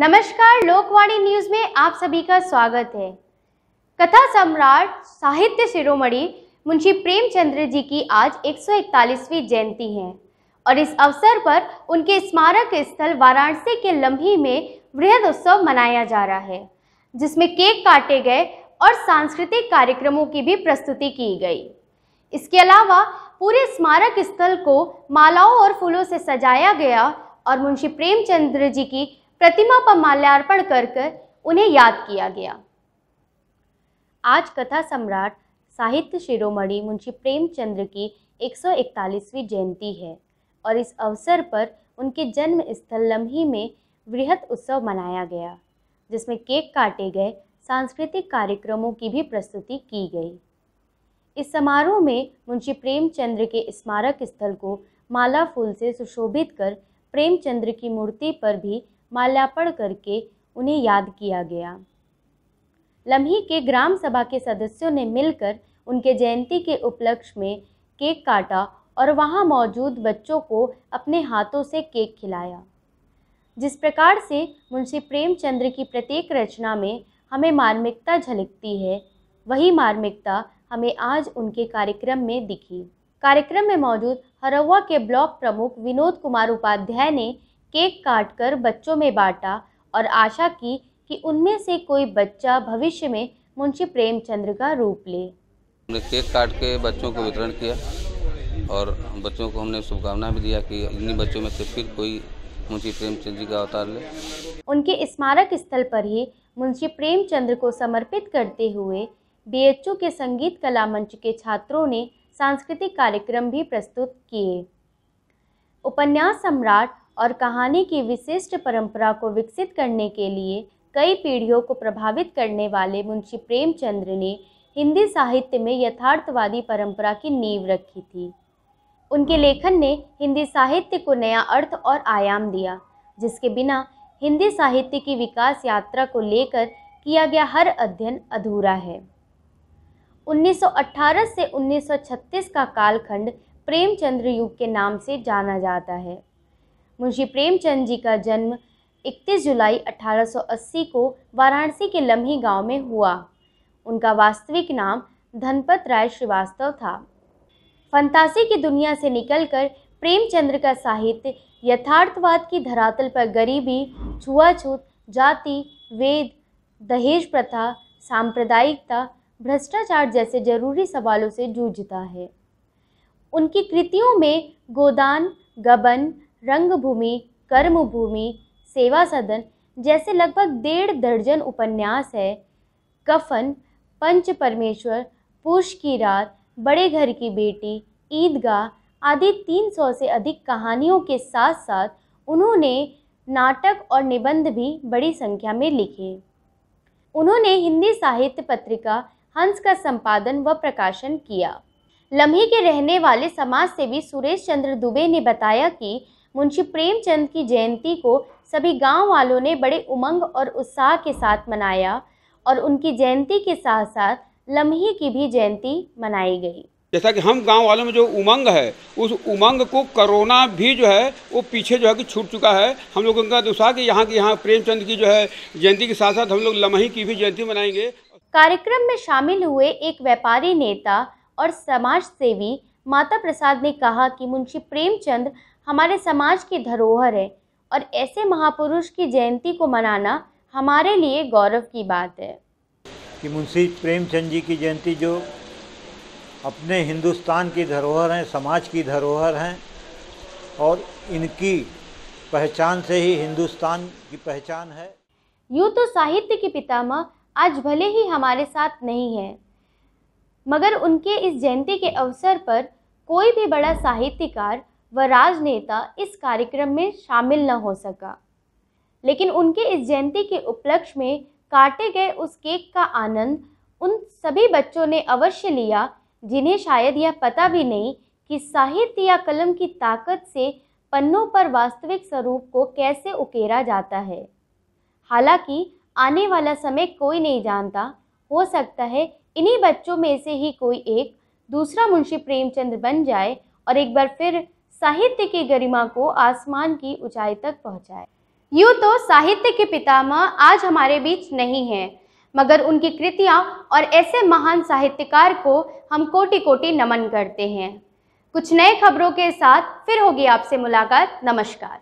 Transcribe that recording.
नमस्कार, लोकवाणी न्यूज में आप सभी का स्वागत है। कथा सम्राट साहित्य शिरोमणि मुंशी प्रेमचंद्र जी की आज 141वीं जयंती है और इस अवसर पर उनके स्मारक स्थल वाराणसी के लम्ही में वृहद उत्सव मनाया जा रहा है, जिसमें केक काटे गए और सांस्कृतिक कार्यक्रमों की भी प्रस्तुति की गई। इसके अलावा पूरे स्मारक स्थल को मालाओं और फूलों से सजाया गया और मुंशी प्रेमचंद्र जी की प्रतिमा पर माल्यार्पण कर उन्हें याद किया गया। आज कथा सम्राट साहित्य शिरोमणि मुंशी प्रेमचंद्र की 141वीं जयंती है और इस अवसर पर उनके जन्म स्थल लम्ही में वृहद उत्सव मनाया गया, जिसमें केक काटे गए, सांस्कृतिक कार्यक्रमों की भी प्रस्तुति की गई। इस समारोह में मुंशी प्रेमचंद्र के स्मारक स्थल को माला फूल से सुशोभित कर प्रेमचंद्र की मूर्ति पर भी माल्यार्पण करके उन्हें याद किया गया। लम्ही के ग्राम सभा के सदस्यों ने मिलकर उनके जयंती के उपलक्ष्य में केक काटा और वहां मौजूद बच्चों को अपने हाथों से केक खिलाया। जिस प्रकार से मुंशी प्रेमचंद्र की प्रत्येक रचना में हमें मार्मिकता झलकती है, वही मार्मिकता हमें आज उनके कार्यक्रम में दिखी। कार्यक्रम में मौजूद हरौआ के ब्लॉक प्रमुख विनोद कुमार उपाध्याय ने केक काटकर बच्चों में बांटा और आशा की कि उनमें से कोई बच्चा भविष्य में मुंशी प्रेमचंद्र का रूप ले। हमने केक काट के बच्चों को वितरण किया और बच्चों को हमने शुभकामना भी दिया कि इन्हीं बच्चों में से फिर कोई मुंशी प्रेमचंद्र जी का अवतार ले। उनके स्मारक स्थल पर ही मुंशी प्रेमचंद्र को समर्पित करते हुए बीएचयू के संगीत कला मंच के छात्रों ने सांस्कृतिक कार्यक्रम भी प्रस्तुत किए। उपन्यास सम्राट और कहानी की विशिष्ट परंपरा को विकसित करने के लिए कई पीढ़ियों को प्रभावित करने वाले मुंशी प्रेमचंद्र ने हिंदी साहित्य में यथार्थवादी परंपरा की नींव रखी थी। उनके लेखन ने हिंदी साहित्य को नया अर्थ और आयाम दिया, जिसके बिना हिंदी साहित्य की विकास यात्रा को लेकर किया गया हर अध्ययन अधूरा है। 1918 से 1936 का कालखंड प्रेमचंद्र युग के नाम से जाना जाता है। मुंशी प्रेमचंद जी का जन्म 31 जुलाई 1880 को वाराणसी के लम्ही गांव में हुआ। उनका वास्तविक नाम धनपत राय श्रीवास्तव था। फंतासी की दुनिया से निकलकर प्रेमचंद्र का साहित्य यथार्थवाद की धरातल पर गरीबी, छुआछूत, जाति, वेद, दहेज प्रथा, सांप्रदायिकता, भ्रष्टाचार जैसे जरूरी सवालों से जूझता है। उनकी कृतियों में गोदान, गबन, रंगभूमि, कर्मभूमि, सेवा सदन जैसे लगभग 1.5 दर्जन उपन्यास है। कफन, पंच परमेश्वर, पुष की रात, बड़े घर की बेटी, ईदगाह आदि 300 से अधिक कहानियों के साथ साथ उन्होंने नाटक और निबंध भी बड़ी संख्या में लिखे। उन्होंने हिंदी साहित्य पत्रिका हंस का संपादन व प्रकाशन किया। लम्ही के रहने वाले समाज सेवी सुरेश चंद्र दुबे ने बताया कि मुंशी प्रेमचंद की जयंती को सभी गांव वालों ने बड़े उमंग और उत्साह के साथ मनाया और उनकी जयंती के साथ साथ लम्ही की भी जयंती मनाई गई। जैसा कि हम गांव वालों में जो उमंग है, उस उमंग को कोरोना भी जो है वो पीछे जो है कि छूट चुका है। हम लोगों का उत्साह कि यहाँ प्रेमचंद की जो है जयंती के साथ साथ हम लोग लम्ही की भी जयंती मनाएंगे। कार्यक्रम में शामिल हुए एक व्यापारी नेता और समाज सेवी माता प्रसाद ने कहा कि मुंशी प्रेमचंद हमारे समाज की धरोहर है और ऐसे महापुरुष की जयंती को मनाना हमारे लिए गौरव की बात है। कि मुंशी प्रेमचंद जी की जयंती जो अपने हिंदुस्तान की धरोहर हैं, समाज की धरोहर हैं और इनकी पहचान से ही हिंदुस्तान की पहचान है। यूँ तो साहित्य के पितामह आज भले ही हमारे साथ नहीं हैं, मगर उनके इस जयंती के अवसर पर कोई भी बड़ा साहित्यकार व राजनेता इस कार्यक्रम में शामिल न हो सका। लेकिन उनके इस जयंती के उपलक्ष्य में काटे गए उस केक का आनंद उन सभी बच्चों ने अवश्य लिया, जिन्हें शायद यह पता भी नहीं कि साहित्य या कलम की ताकत से पन्नों पर वास्तविक स्वरूप को कैसे उकेरा जाता है। हालांकि आने वाला समय कोई नहीं जानता, हो सकता है इन्हीं बच्चों में से ही कोई एक दूसरा मुंशी प्रेमचंद बन जाए और एक बार फिर साहित्य की गरिमा को आसमान की ऊंचाई तक पहुंचाए। यूँ तो साहित्य के पितामह आज हमारे बीच नहीं हैं, मगर उनकी कृतियाँ और ऐसे महान साहित्यकार को हम कोटि कोटि नमन करते हैं। कुछ नए खबरों के साथ फिर होगी आपसे मुलाकात। नमस्कार।